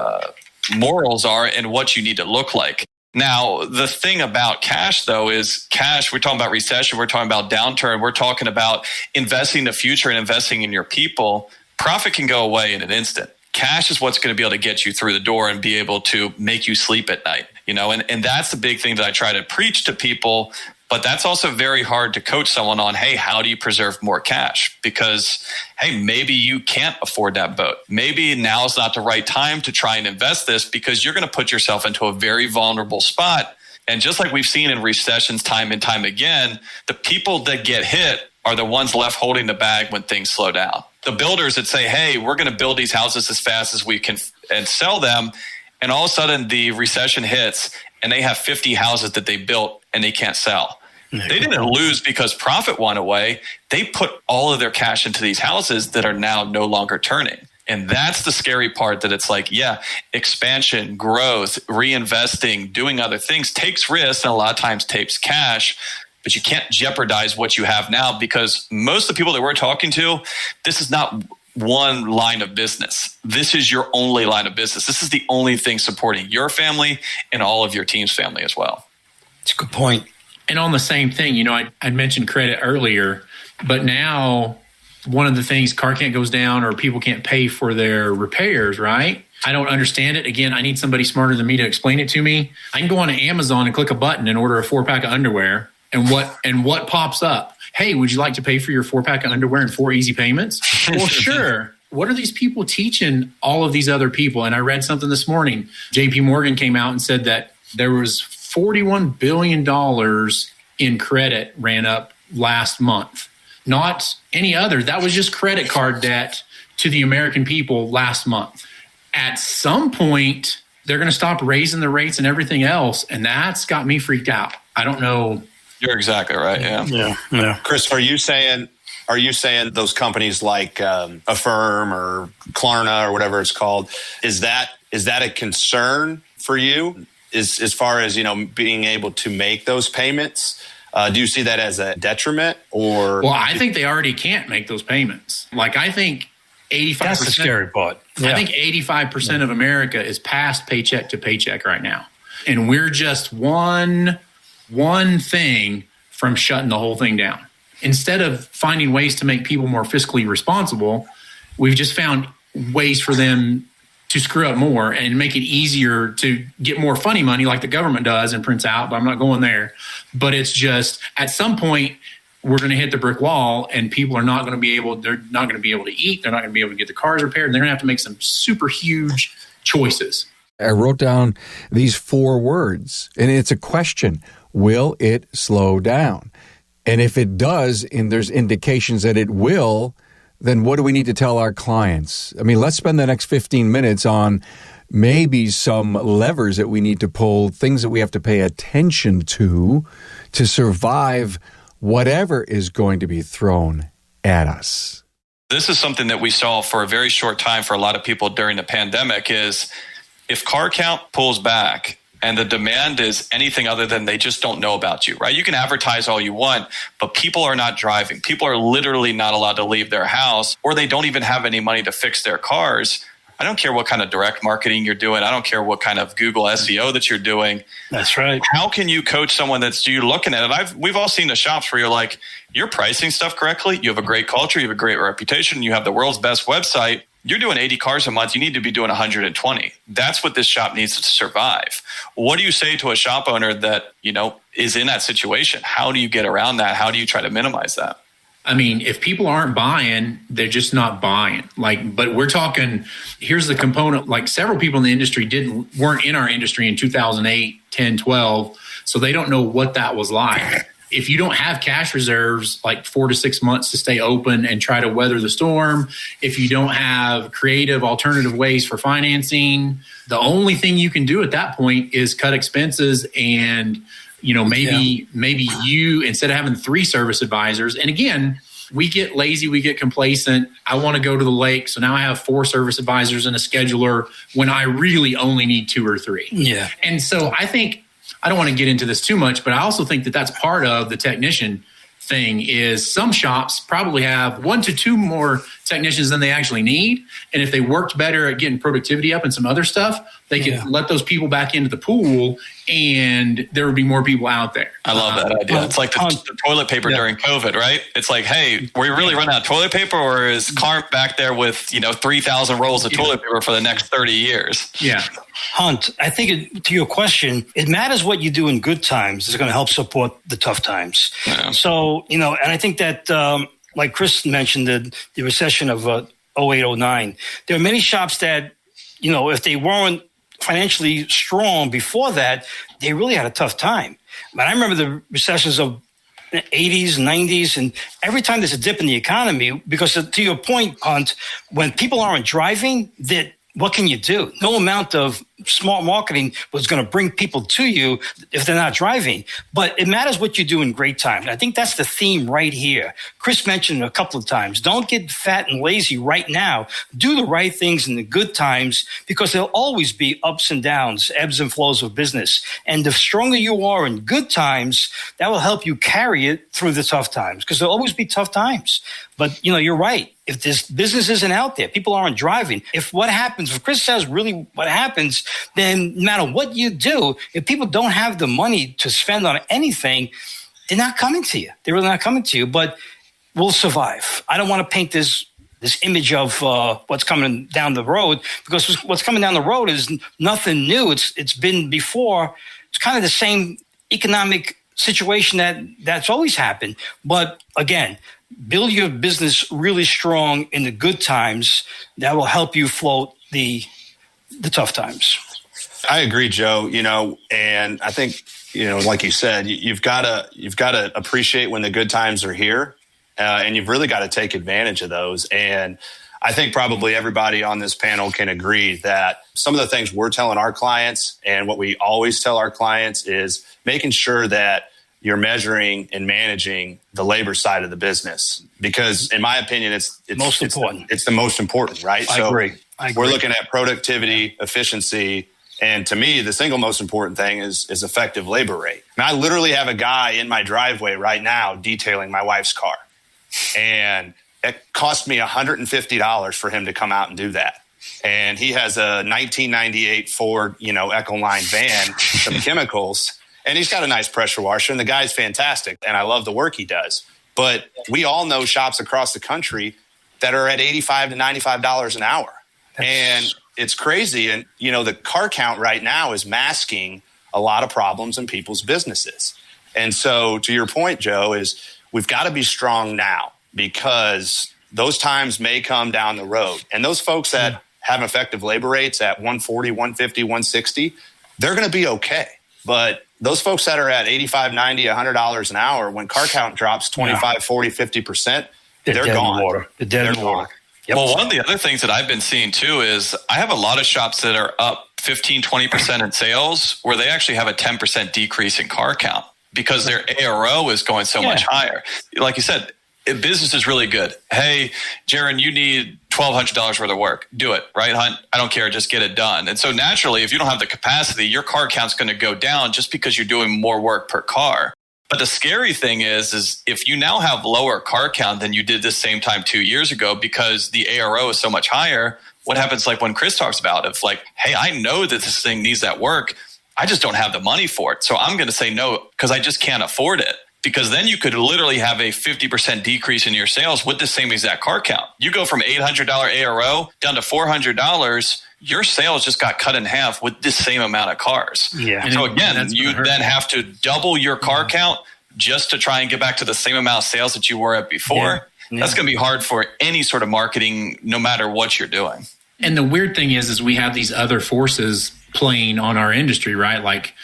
morals are and what you need to look like. Now, the thing about cash, though, is cash, we're talking about recession, we're talking about downturn, we're talking about investing in the future and investing in your people. Profit can go away in an instant. Cash is what's going to be able to get you through the door and be able to make you sleep at night, and that's the big thing that I try to preach to people. But that's also very hard to coach someone on, hey, how do you preserve more cash? Because, hey, maybe you can't afford that boat. Maybe now is not the right time to try and invest this because you're going to put yourself into a very vulnerable spot. And just like we've seen in recessions time and time again, the people that get hit are the ones left holding the bag when things slow down. The builders that say, hey, we're going to build these houses as fast as we can and sell them. And all of a sudden the recession hits and they have 50 houses that they built and they can't sell. They didn't lose because profit went away. They put all of their cash into these houses that are now no longer turning. And that's the scary part, that it's like, yeah, expansion, growth, reinvesting, doing other things takes risks and a lot of times takes cash, but you can't jeopardize what you have now because most of the people that we're talking to, this is not one line of business. This is your only line of business. This is the only thing supporting your family and all of your team's family as well. It's a good point. And on the same thing, I mentioned credit earlier, but now one of the things, car can't goes down or people can't pay for their repairs, right? I don't understand it. Again, I need somebody smarter than me to explain it to me. I can go on Amazon and click a button and order a 4-pack of underwear. And what pops up? Hey, would you like to pay for your 4-pack of underwear in 4 easy payments? Well, sure. What are these people teaching all of these other people? And I read something this morning. JP Morgan came out and said that there was $41 billion in credit ran up last month. Not any other. That was just credit card debt to the American people last month. At some point, they're going to stop raising the rates and everything else. And that's got me freaked out. I don't know. You're exactly right. Yeah. Chris, are you saying those companies like Affirm or Klarna or whatever it's called, is that a concern for you? As far as, being able to make those payments, do you see that as a detriment or? Well, I think they already can't make those payments. Like, I think 85%. That's the scary part. Yeah. I think 85% of America is past paycheck to paycheck right now. And we're just one thing from shutting the whole thing down. Instead of finding ways to make people more fiscally responsible, we've just found ways for them to screw up more and make it easier to get more funny money like the government does and prints out, but I'm not going there. But it's just, at some point, we're going to hit the brick wall and people are not going to be able, they're not going to be able to eat. They're not going to be able to get the cars repaired. And they're going to have to make some super huge choices. I wrote down these 4 words and it's a question. Will it slow down? And if it does, and there's indications that it will, then what do we need to tell our clients? I mean, let's spend the next 15 minutes on maybe some levers that we need to pull, things that we have to pay attention to survive whatever is going to be thrown at us. This is something that we saw for a very short time for a lot of people during the pandemic is if car count pulls back and the demand is anything other than they just don't know about you, right? You can advertise all you want, but people are not driving. People are literally not allowed to leave their house, or they don't even have any money to fix their cars. I don't care what kind of direct marketing you're doing. I don't care what kind of Google SEO that you're doing. That's right. How can you coach someone that's you looking at it? We've all seen the shops where you're like, you're pricing stuff correctly. You have a great culture. You have a great reputation. You have the world's best website. You're doing 80 cars a month. You need to be doing 120. That's what this shop needs to survive. What do you say to a shop owner that, is in that situation? How do you get around that? How do you try to minimize that? I mean, if people aren't buying, they're just not buying. But we're talking, here's the component, several people in the industry weren't in our industry in 2008, 10, 12. So they don't know what that was like. If you don't have cash reserves, 4 to 6 months to stay open and try to weather the storm, if you don't have creative alternative ways for financing, the only thing you can do at that point is cut expenses and, maybe you, instead of having 3 service advisors, and again, we get lazy, we get complacent. I want to go to the lake. So now I have 4 service advisors and a scheduler when I really only need 2 or 3. Yeah. And so I think, I don't want to get into this too much, but I also think that that's part of the technician thing is some shops probably have 1 to 2 more technicians than they actually need. And if they worked better at getting productivity up and some other stuff, they could let those people back into the pool and there would be more people out there. I love that idea. It's like the toilet paper during COVID, right? It's like, hey, we really run out of toilet paper, or is Carm back there with, 3,000 rolls of toilet paper for the next 30 years? Yeah. Hunt, I think to your question, it matters what you do in good times is going to help support the tough times. Yeah. So, and I think that, like Chris mentioned, the recession of 08, 09, there are many shops that, if they weren't financially strong before that, they really had a tough time. But I remember the recessions of the 80s, 90s, and every time there's a dip in the economy, because to your point, Hunt, when people aren't driving, what can you do? No amount of smart marketing was going to bring people to you if they're not driving. But it matters what you do in great times. I think that's the theme right here. Chris mentioned it a couple of times. Don't get fat and lazy right now. Do the right things in the good times, because there'll always be ups and downs, ebbs and flows of business. And the stronger you are in good times, that will help you carry it through the tough times, because there'll always be tough times. But, you're right. If this business isn't out there, people aren't driving. If Chris says really what happens, then no matter what you do, if people don't have the money to spend on anything, they're not coming to you. They're really not coming to you, but we'll survive. I don't want to paint this image of what's coming down the road, because what's coming down the road is nothing new. It's been before. It's kind of the same economic situation that's always happened. But again, build your business really strong in the good times. That will help you float the tough times. I agree, Joe. And I think, like you said, you've got to appreciate when the good times are here, and you've really got to take advantage of those. And I think probably everybody on this panel can agree that some of the things we're telling our clients, and what we always tell our clients, is making sure that you're measuring and managing the labor side of the business, because in my opinion, it's most important. It's the most important, right? I agree. We're looking at productivity, efficiency, and to me, the single most important thing is effective labor rate. And I literally have a guy in my driveway right now detailing my wife's car, and it cost me $150 for him to come out and do that. And he has a 1998 Ford, Ecoline van, some chemicals. And he's got a nice pressure washer, and the guy's fantastic, and I love the work he does. But we all know shops across the country that are at $85 to $95 an hour. And it's crazy. And, the car count right now is masking a lot of problems in people's businesses. And so to your point, Joe, is we've got to be strong now, because those times may come down the road. And those folks that have effective labor rates at 140, 150, 160, they're going to be okay. But those folks that are at $85, $90, $100 an hour, when car count drops 25, 40, 50%, they're gone. They're dead in the water. Yep. Well, one of the other things that I've been seeing too is I have a lot of shops that are up 15, 20% in sales, where they actually have a 10% decrease in car count because their ARO is going so much higher. Like you said, business is really good. Hey, Jaron, you need $1,200 worth of work. Do it, right, Hunt? I don't care. Just get it done. And so naturally, if you don't have the capacity, your car count's going to go down just because you're doing more work per car. But the scary thing is if you now have lower car count than you did this same time 2 years ago, because the ARO is so much higher, what happens like when Chris talks about it, like, hey, I know that this thing needs that work. I just don't have the money for it. So I'm going to say no because I just can't afford it. Because then you could literally have a 50% decrease in your sales with the same exact car count. You go from $800 ARO down to $400, your sales just got cut in half with the same amount of cars. Yeah. So again, you then have to double your car count just to try and get back to the same amount of sales that you were at before. Yeah. That's going to be hard for any sort of marketing, no matter what you're doing. And the weird thing is we have these other forces playing on our industry, right? Like,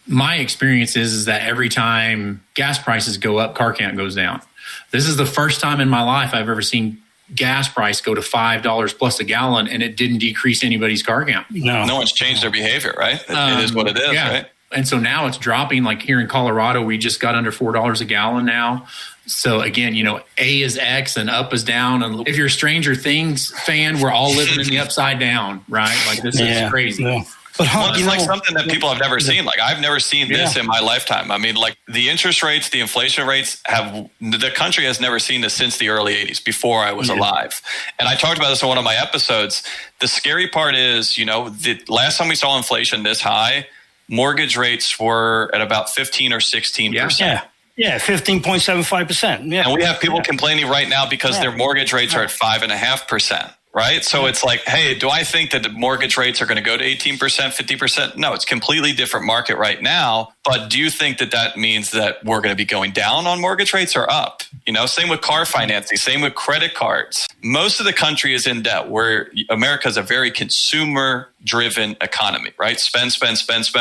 my experience is that every time gas prices go up, car count goes down. This is the first time in my life I've ever seen gas price go to $5 plus a gallon, and it didn't decrease anybody's car count. No one's changed their behavior, right? It is what it is, right? And so now it's dropping. Like here in Colorado, we just got under $4 a gallon now. So again, A is X and up is down. And if you're a Stranger Things fan, we're all living in the upside down, right? Like this is crazy. Yeah. But it's like something that people have never seen. Like I've never seen this in my lifetime. I mean, like the interest rates, the inflation rates the country has never seen this since the early 80s, before I was alive. And I talked about this in one of my episodes. The scary part is, the last time we saw inflation this high, mortgage rates were at about 15 or 16%. Yeah, 15.75%. Yeah. And we have people complaining right now because their mortgage rates are at 5.5%. Right. So it's like, hey, do I think that the mortgage rates are going to go to 18%, 50%? No, it's a completely different market right now. But do you think that means that we're going to be going down on mortgage rates or up? Same with car financing, same with credit cards. Most of the country is in debt, where America is a very consumer driven economy, right? Spend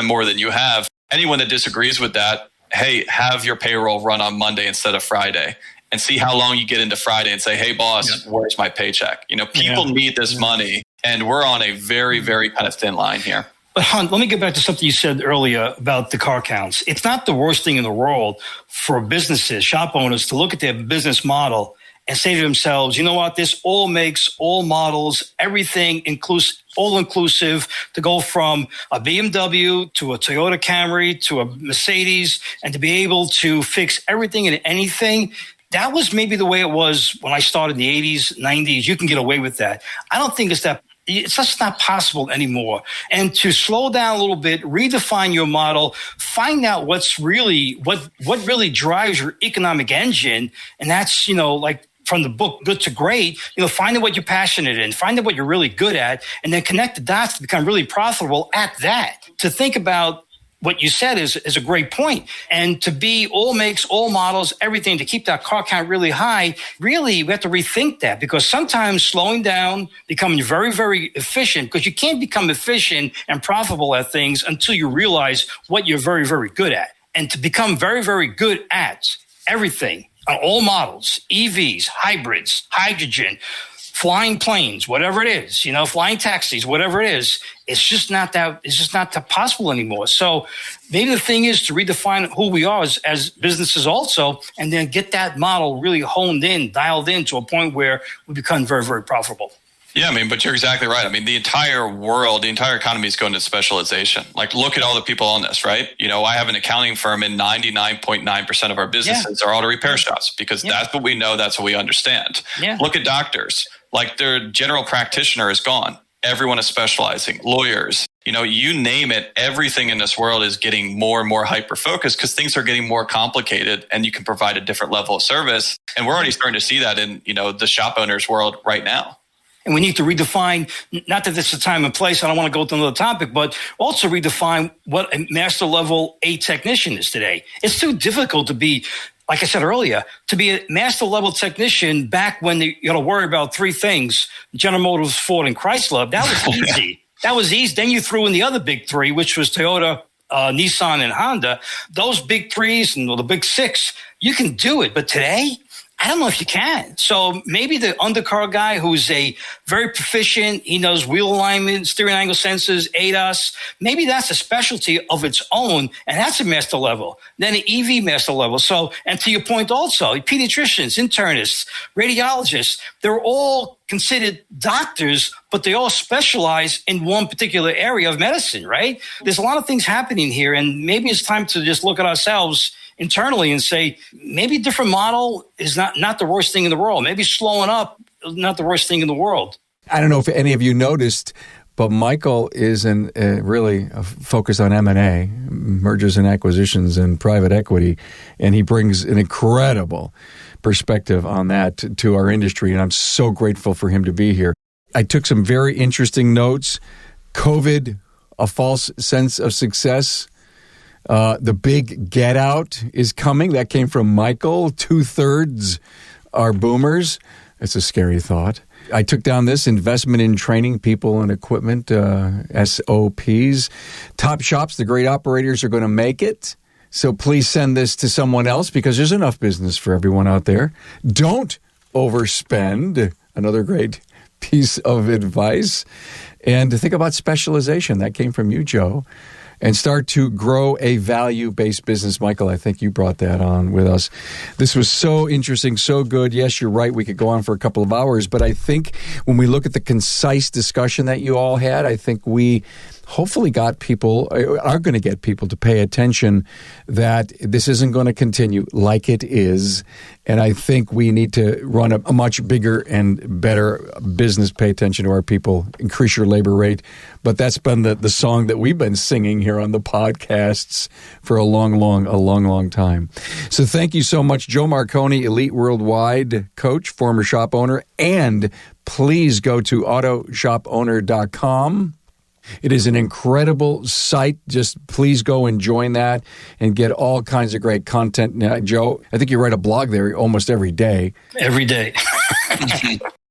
more than you have. Anyone that disagrees with that, hey, have your payroll run on Monday instead of Friday. And see how long you get into Friday and say, hey, boss, where's my paycheck? People need this money, and we're on a very, very kind of thin line here. But Hunt, let me get back to something you said earlier about the car counts. It's not the worst thing in the world for businesses, shop owners, to look at their business model and say to themselves, you know what, this all makes all models, everything all inclusive, to go from a BMW to a Toyota Camry to a Mercedes, and to be able to fix everything and anything. That was maybe the way it was when I started in the 80s, 90s. You can get away with that. I don't think it's just not possible anymore. And to slow down a little bit, redefine your model, find out what really drives your economic engine. And that's, like from the book Good to Great, find out what you're passionate in, find out what you're really good at, and then connect the dots to become really profitable at that. To think about what you said is a great point. And to be all makes, all models, everything, to keep that car count really high, really, we have to rethink that, because sometimes slowing down, becoming very, very efficient, because you can't become efficient and profitable at things until you realize what you're very, very good at. And to become very, very good at everything, all models, EVs, hybrids, hydrogen, flying planes, whatever it is, flying taxis, whatever it is, it's just not that possible anymore. So maybe the thing is to redefine who we are as businesses also, and then get that model really honed in, dialed in to a point where we become very, very profitable. Yeah, but you're exactly right. The entire world, the entire economy is going to specialization. Like, look at all the people on this, right? I have an accounting firm, and 99.9% of our businesses are auto repair shops, because that's what we know, that's what we understand. Yeah. Look at doctors. Like, their general practitioner is gone. Everyone is specializing. Lawyers, you name it, everything in this world is getting more and more hyper-focused because things are getting more complicated, and you can provide a different level of service. And we're already starting to see that in, the shop owners world right now. And we need to redefine, not that this is a time and place, I don't want to go to another topic, but also redefine what a master level A technician is today. It's too difficult to be, like I said earlier, to be a master level technician back when you got to worry about three things: General Motors, Ford, and Chrysler. That was easy. That was easy. Then you threw in the other big three, which was Toyota, Nissan, and Honda. Those big threes and the big six, you can do it. But today, I don't know if you can. So maybe the undercar guy who's a very proficient, he knows wheel alignment, steering angle sensors, ADAS, maybe that's a specialty of its own, and that's a master level. Then an EV master level. So, and to your point also, pediatricians, internists, radiologists, they're all considered doctors, but they all specialize in one particular area of medicine, right? There's a lot of things happening here, and maybe it's time to just look at ourselves internally and say, maybe a different model is not the worst thing in the world. Maybe slowing up is not the worst thing in the world. I don't know if any of you noticed, but Michael is really focused on M&A, mergers and acquisitions, and private equity, and he brings an incredible perspective on that to our industry, and I'm so grateful for him to be here. I took some very interesting notes. COVID, a false sense of success. The big get out is coming. That came from Michael. 2/3 are boomers. It's a scary thought. I took down this: investment in training people and equipment, SOPs. Top shops, the great operators are going to make it. So please send this to someone else, because there's enough business for everyone out there. Don't overspend. Another great piece of advice. And to think about specialization. That came from you, Joe. and start to grow a value-based business. Michael, I think you brought that on with us. This was so interesting, so good. Yes, you're right. We could go on for a couple of hours, but I think when we look at the concise discussion that you all had, I think we hopefully are going to get people to pay attention that this isn't going to continue like it is. And I think we need to run a much bigger and better business, pay attention to our people, increase your labor rate. But that's been the song that we've been singing here on the podcasts for a long time. So thank you so much, Joe Marconi, Elite Worldwide coach, former shop owner, and please go to AutoShopOwner.com. It is an incredible site. Just please go and join that and get all kinds of great content. Now, Joe, I think you write a blog there almost every day. Every day.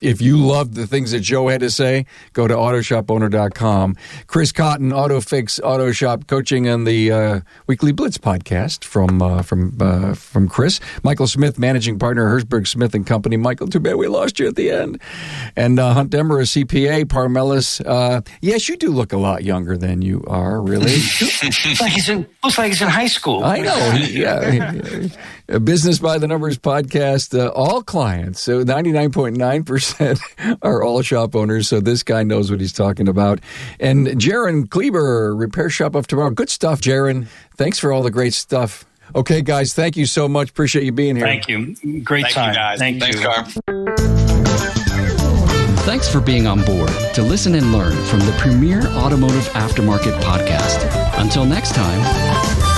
If you love the things that Joe had to say, go to AutoShopOwner.com. Chris Cotton, AutoFix, Auto Shop Coaching, and the Weekly Blitz podcast from Chris. Michael Smith, Managing Partner, Herzberg, Smith & Company. Michael, too bad we lost you at the end. And Hunt Demarest, CPA, Paar, Mellis. Yes, you do look a lot younger than you are, really. looks like he's in high school. I know. Business by the Numbers podcast. All clients, so 99.9% are all shop owners, so this guy knows what he's talking about. And Jaron, Kleber, Repair Shop of Tomorrow. Good stuff, Jaron. Thanks for all the great stuff. Okay, guys, thank you so much. Appreciate you being here. Thank you. Great time. You guys. Thanks, Carm. Thanks for being on board to listen and learn from the premier automotive aftermarket podcast. Until next time.